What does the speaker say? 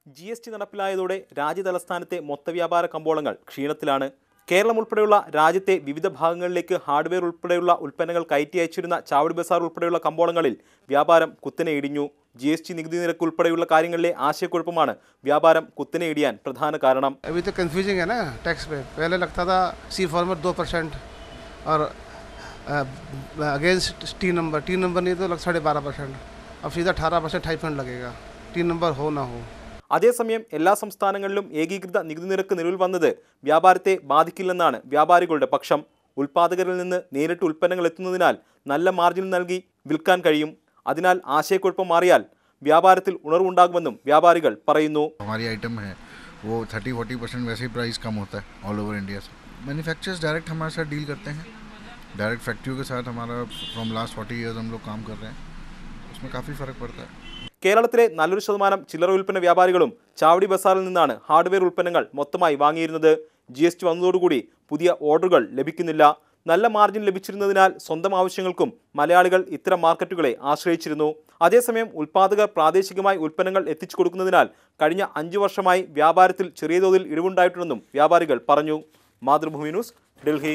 GST നടപ്പിലായതോടെ രാജ്യതലസ്ഥാനത്തെ മൊത്തവ്യാപാര കമ്പോളങ്ങൾ ക്ഷീണത്തിലാണ്. Keralam ഉൾപ്പെടെയുള്ള രാജ്യത്തെ വിവിധ ഭാഗങ്ങളിലേക്ക് ഹാർഡ്വെയർ ഉൾപ്പെടെയുള്ള ഉൽപ്പന്നങ്ങൾ കയറ്റി അയച്ചിരുന്ന ചാവടി ബസാർ ഉൾപ്പെടെയുള്ള കമ്പോളങ്ങളിൽ വ്യാപാരം കുത്തനെ ഇടിഞ്ഞു. GST നികുതി നിരക്ക് ഉൾപ്പെടെയുള്ള കാര്യങ്ങളിലെ ആശയക്കുഴപ്പമാണ് വ്യാപാരം കുത്തനെ ഇടിയാൻ പ്രധാന കാരണം. अभी तो कंफ्यूजिंग है ना टैक्स पे. पहले लगता था सी फॉर्मेट 2% और अगेंस्ट टी नंबर नहीं तो 12.5%. अब सीधा 18% हाइफंड लगेगा टी नंबर हो ना हो. അതേസമയം എല്ലാ സംസ്ഥാനങ്ങളിലും ഏകീകൃത നികുതി നിരക്ക് നിലവിൽ വന്നത് വ്യാപാരത്തെ ബാധിക്കില്ലെന്നാണ് വ്യാപാരികളുടെ പക്ഷം. ഉൽപ്പാദകരിൽ നിന്ന് നേരിട്ട് ഉൽപ്പന്നങ്ങൾ എത്തുന്നതിനാൽ നല്ല മാർജിൻ നൽകി വിൽക്കാൻ കഴിയും. അതിനാൽ ആശയക്കുഴപ്പം മാറിയാൽ വ്യാപാരത്തിൽ ഉണർവുണ്ടാകുമെന്നും വ്യാപാരികൾ പറയുന്നു. हमारी आइटम है वो 30-40% वैसे ही प्राइस कम होता है ऑल ओवर इंडिया से. मैन्युफैक्चरर्स डायरेक्ट हमारे साथ डील करते हैं. डायरेक्ट फैक्ट्रियों के साथ हमारा फ्रॉम लास्ट 40 ईयर्स हम लोग काम कर रहे हैं. उसमें काफ़ी फ़र्क पड़ता है. കേരളത്തിലെ നല്ലൊരു ശതമാനം ചില്ലറ ഉൽപ്പന്ന വ്യാപാരികളും ചാവടി ബസാറിൽ നിന്നാണ് ഹാർഡ്വെയർ ഉൽപ്പന്നങ്ങൾ മൊത്തമായി വാങ്ങിയിരുന്നത്. GST വന്നതോടുകൂടി പുതിയ ഓർഡറുകൾ ലഭിക്കുന്നില്ല. നല്ല മാർജിൻ ലഭിച്ചിരുന്നതിനാൽ സ്വന്തം ആവശ്യങ്ങൾക്കും മലയാളികൾ ഇത്തരം മാർക്കറ്റുകളെ ആശ്രയിച്ചിരുന്നു. അതേസമയം ഉൽപ്പാദകർ പ്രാദേശികമായി ഉൽപ്പന്നങ്ങൾ എത്തിച്ചു കൊടുക്കുന്നതിനാൽ കഴിഞ്ഞ 5 വർഷമായി വ്യാപാരത്തിൽ ചെറിയ തോതിൽ ഇടിവുണ്ടായിട്ടുണ്ടെന്നും വ്യാപാരികൾ പറഞ്ഞു. മാതൃഭൂമി ന്യൂസ്, ഡൽഹി.